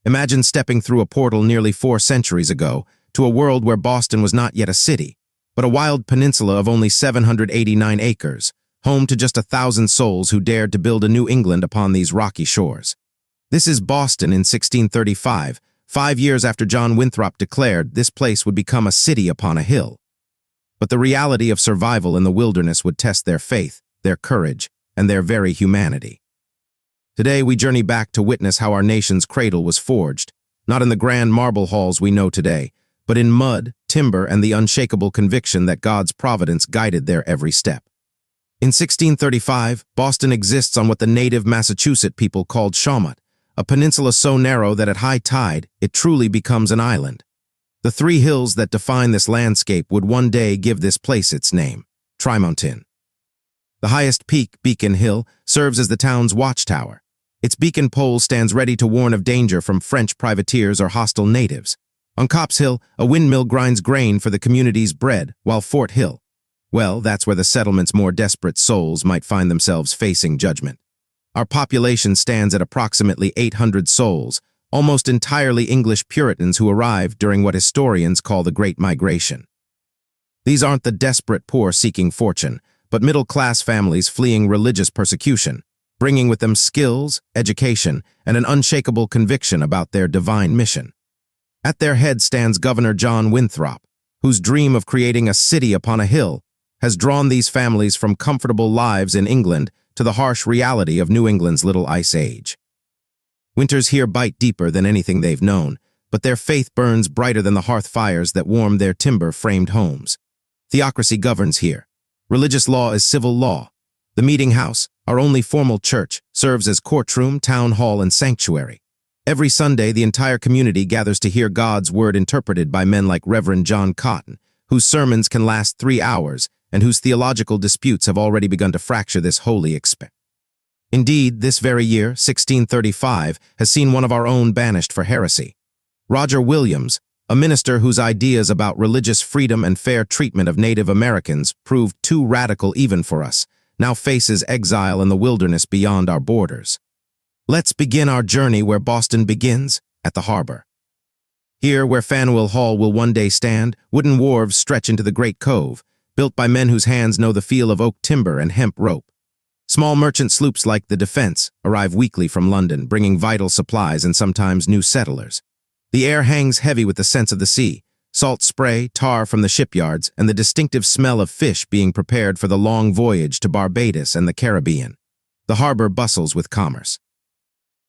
Imagine stepping through a portal nearly 4 centuries ago to a world where Boston was not yet a city, but a wild peninsula of only 789 acres, home to just 1,000 souls who dared to build a New England upon these rocky shores. This is Boston in 1635, 5 years after John Winthrop declared this place would become a city upon a hill. But the reality of survival in the wilderness would test their faith, their courage, and their very humanity. Today we journey back to witness how our nation's cradle was forged, not in the grand marble halls we know today, but in mud, timber, and the unshakable conviction that God's providence guided their every step. In 1635, Boston exists on what the native Massachusetts people called Shawmut, a peninsula so narrow that at high tide, it truly becomes an island. The 3 hills that define this landscape would one day give this place its name, Tri-Mountain. The highest peak, Beacon Hill, serves as the town's watchtower. Its beacon pole stands ready to warn of danger from French privateers or hostile natives. On Copp's Hill, a windmill grinds grain for the community's bread, while Fort Hill, well, that's where the settlement's more desperate souls might find themselves facing judgment. Our population stands at approximately 800 souls, almost entirely English Puritans who arrived during what historians call the Great Migration. These aren't the desperate poor seeking fortune, but middle-class families fleeing religious persecution, bringing with them skills, education, and an unshakable conviction about their divine mission. At their head stands Governor John Winthrop, whose dream of creating a city upon a hill has drawn these families from comfortable lives in England to the harsh reality of New England's Little Ice Age. Winters here bite deeper than anything they've known, but their faith burns brighter than the hearth fires that warm their timber-framed homes. Theocracy governs here. Religious law is civil law. The meeting house, our only formal church, serves as courtroom, town hall, and sanctuary. Every Sunday, the entire community gathers to hear God's word interpreted by men like Reverend John Cotton, whose sermons can last 3 hours and whose theological disputes have already begun to fracture this holy expect. Indeed, this very year, 1635, has seen one of our own banished for heresy. Roger Williams, a minister whose ideas about religious freedom and fair treatment of Native Americans proved too radical even for us, now faces exile in the wilderness beyond our borders. Let's begin our journey where Boston begins, at the harbor. Here, where Faneuil Hall will one day stand, wooden wharves stretch into the Great Cove, built by men whose hands know the feel of oak timber and hemp rope. Small merchant sloops like the Defense arrive weekly from London, bringing vital supplies and sometimes new settlers. The air hangs heavy with the scents of the sea, salt spray, tar from the shipyards, and the distinctive smell of fish being prepared for the long voyage to Barbados and the Caribbean. The harbor bustles with commerce.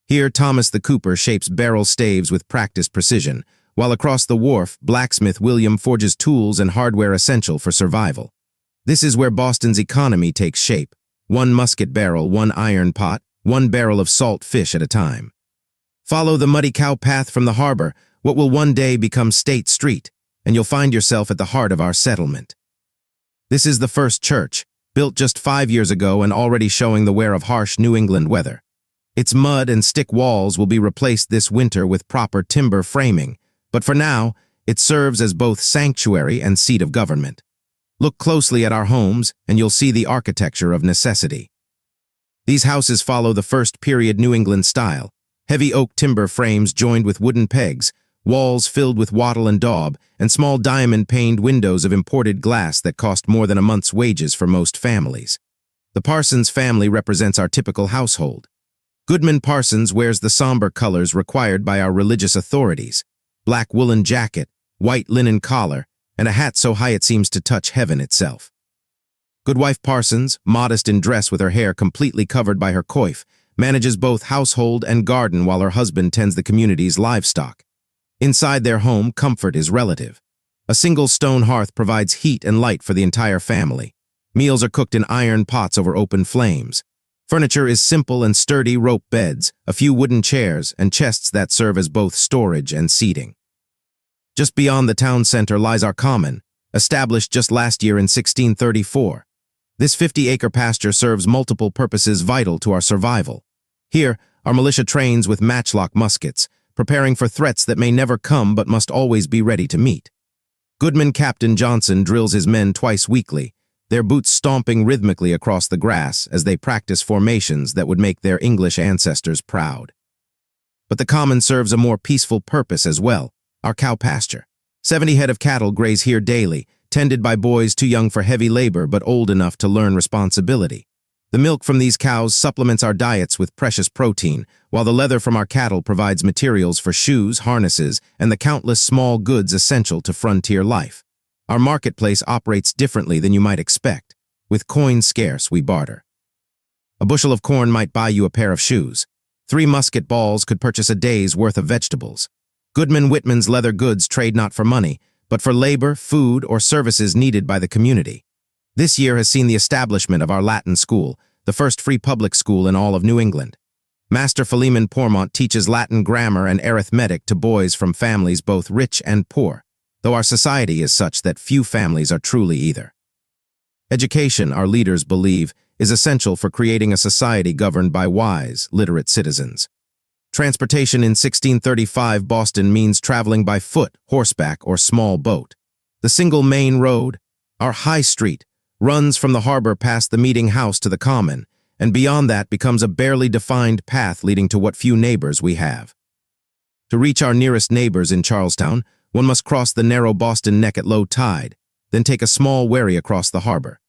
Here, Thomas the Cooper shapes barrel staves with practiced precision, while across the wharf, blacksmith William forges tools and hardware essential for survival. This is where Boston's economy takes shape. 1 musket barrel, 1 iron pot, 1 barrel of salt fish at a time. Follow the muddy cow path from the harbor, what will one day become State Street, and you'll find yourself at the heart of our settlement. This is the first church, built just 5 years ago and already showing the wear of harsh New England weather. Its mud and stick walls will be replaced this winter with proper timber framing, but for now, it serves as both sanctuary and seat of government. Look closely at our homes, and you'll see the architecture of necessity. These houses follow the first period New England style, heavy oak timber frames joined with wooden pegs, walls filled with wattle and daub, and small diamond-paned windows of imported glass that cost more than a month's wages for most families. The Parsons family represents our typical household. Goodman Parsons wears the somber colors required by our religious authorities: black woolen jacket, white linen collar, and a hat so high it seems to touch heaven itself. Goodwife Parsons, modest in dress with her hair completely covered by her coif, manages both household and garden while her husband tends the community's livestock. Inside their home, comfort is relative. A single stone hearth provides heat and light for the entire family. Meals are cooked in iron pots over open flames. Furniture is simple and sturdy rope beds, a few wooden chairs, and chests that serve as both storage and seating. Just beyond the town center lies our common, established just last year in 1634. This 50-acre pasture serves multiple purposes vital to our survival. Here, our militia trains with matchlock muskets, preparing for threats that may never come but must always be ready to meet. Goodman Captain Johnson drills his men twice weekly, their boots stomping rhythmically across the grass as they practice formations that would make their English ancestors proud. But the common serves a more peaceful purpose as well, our cow pasture. 70 head of cattle graze here daily, tended by boys too young for heavy labor but old enough to learn responsibility. The milk from these cows supplements our diets with precious protein, while the leather from our cattle provides materials for shoes, harnesses, and the countless small goods essential to frontier life. Our marketplace operates differently than you might expect. With coin scarce, we barter. A bushel of corn might buy you a pair of shoes. 3 musket balls could purchase a day's worth of vegetables. Goodman Whitman's leather goods trade not for money, but for labor, food, or services needed by the community. This year has seen the establishment of our Latin school, the first free public school in all of New England. Master Philemon Pourmont teaches Latin grammar and arithmetic to boys from families both rich and poor, though our society is such that few families are truly either. Education, our leaders believe, is essential for creating a society governed by wise, literate citizens. Transportation in 1635 Boston means traveling by foot, horseback, or small boat. The single main road, our High Street, runs from the harbor past the meeting house to the common, and beyond that becomes a barely defined path leading to what few neighbors we have. To reach our nearest neighbors in Charlestown, one must cross the narrow Boston Neck at low tide, then take a small wherry across the harbor.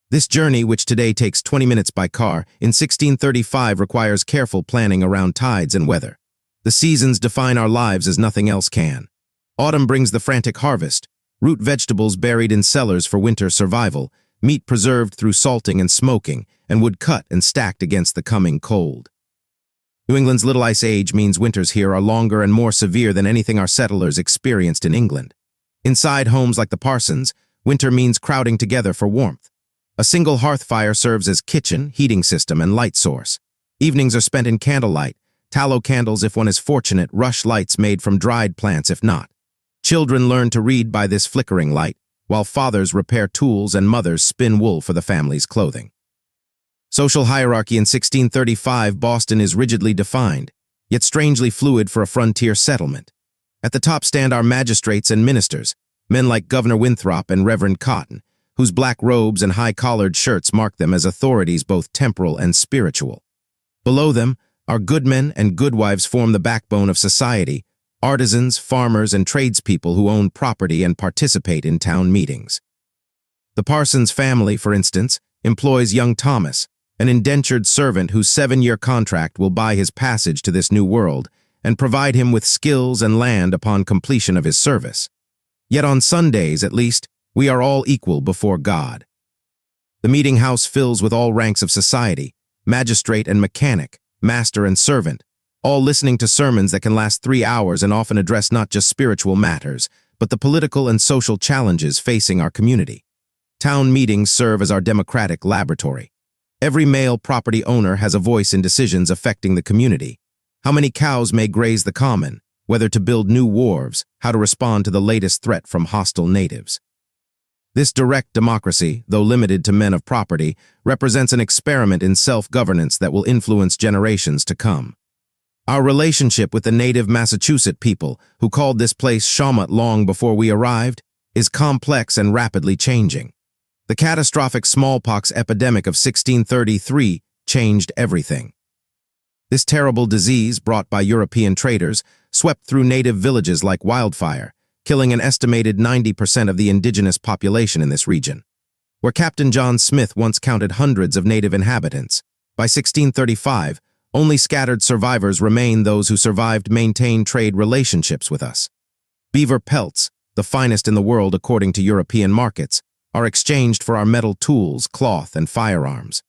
This journey, which today takes 20 minutes by car, in 1635 requires careful planning around tides and weather. The seasons define our lives as nothing else can. Autumn brings the frantic harvest, root vegetables buried in cellars for winter survival, meat preserved through salting and smoking, and wood cut and stacked against the coming cold. New England's Little Ice Age means winters here are longer and more severe than anything our settlers experienced in England. Inside homes like the Parsons, winter means crowding together for warmth. A single hearth fire serves as kitchen, heating system, and light source. Evenings are spent in candlelight, tallow candles if one is fortunate, rush lights made from dried plants if not. Children learn to read by this flickering light, while fathers repair tools and mothers spin wool for the family's clothing. Social hierarchy in 1635 Boston is rigidly defined, yet strangely fluid for a frontier settlement. At the top stand our magistrates and ministers, men like Governor Winthrop and Reverend Cotton, whose black robes and high-collared shirts mark them as authorities both temporal and spiritual. Below them, our goodmen and goodwives form the backbone of society, artisans, farmers, and tradespeople who own property and participate in town meetings. The Parsons family, for instance, employs young Thomas, an indentured servant whose 7-year contract will buy his passage to this new world and provide him with skills and land upon completion of his service. Yet on Sundays, at least, we are all equal before God. The meeting house fills with all ranks of society, magistrate and mechanic, master and servant, all listening to sermons that can last 3 hours and often address not just spiritual matters, but the political and social challenges facing our community. Town meetings serve as our democratic laboratory. Every male property owner has a voice in decisions affecting the community. How many cows may graze the common, whether to build new wharves, how to respond to the latest threat from hostile natives. This direct democracy, though limited to men of property, represents an experiment in self-governance that will influence generations to come. Our relationship with the native Massachusetts people, who called this place Shawmut long before we arrived, is complex and rapidly changing. The catastrophic smallpox epidemic of 1633 changed everything. This terrible disease, brought by European traders, swept through native villages like wildfire, killing an estimated 90% of the indigenous population in this region. Where Captain John Smith once counted hundreds of native inhabitants, by 1635, only scattered survivors remain. Those who survived maintain trade relationships with us. Beaver pelts, the finest in the world according to European markets, are exchanged for our metal tools, cloth, and firearms.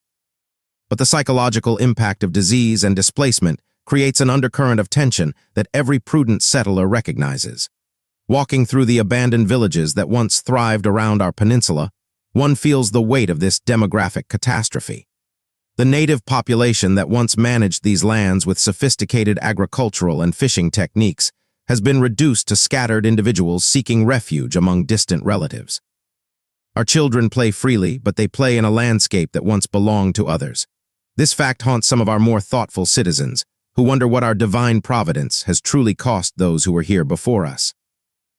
But the psychological impact of disease and displacement creates an undercurrent of tension that every prudent settler recognizes. Walking through the abandoned villages that once thrived around our peninsula, one feels the weight of this demographic catastrophe. The native population that once managed these lands with sophisticated agricultural and fishing techniques has been reduced to scattered individuals seeking refuge among distant relatives. Our children play freely, but they play in a landscape that once belonged to others. This fact haunts some of our more thoughtful citizens, who wonder what our divine providence has truly cost those who were here before us.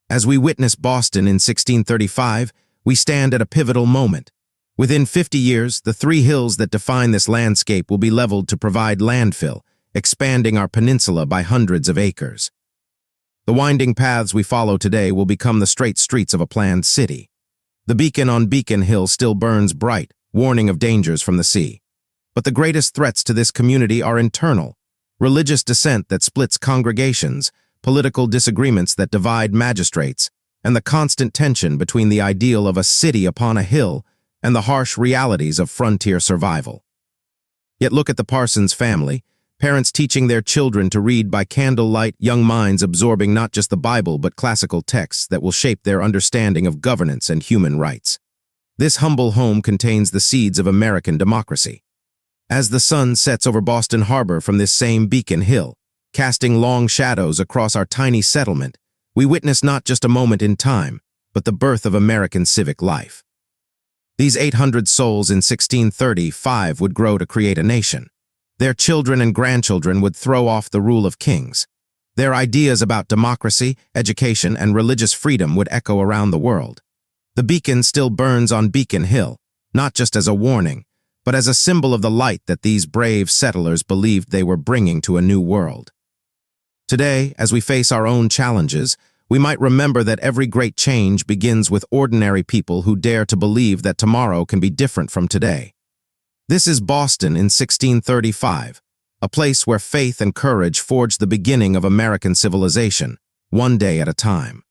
As we witness Boston in 1635, we stand at a pivotal moment. Within 50 years, the 3 hills that define this landscape will be leveled to provide landfill, expanding our peninsula by hundreds of acres. The winding paths we follow today will become the straight streets of a planned city. The beacon on Beacon Hill still burns bright, warning of dangers from the sea. But the greatest threats to this community are internal: religious dissent that splits congregations, political disagreements that divide magistrates, and the constant tension between the ideal of a city upon a hill and the harsh realities of frontier survival. Yet look at the Parsons family, parents teaching their children to read by candlelight, young minds absorbing not just the Bible but classical texts that will shape their understanding of governance and human rights. This humble home contains the seeds of American democracy. As the sun sets over Boston Harbor from this same Beacon Hill, casting long shadows across our tiny settlement, we witness not just a moment in time, but the birth of American civic life. These 800 souls in 1635 would grow to create a nation. Their children and grandchildren would throw off the rule of kings. Their ideas about democracy, education, and religious freedom would echo around the world. The beacon still burns on Beacon Hill, not just as a warning, but as a symbol of the light that these brave settlers believed they were bringing to a new world. Today, as we face our own challenges, we might remember that every great change begins with ordinary people who dare to believe that tomorrow can be different from today. This is Boston in 1635, a place where faith and courage forged the beginning of American civilization, one day at a time.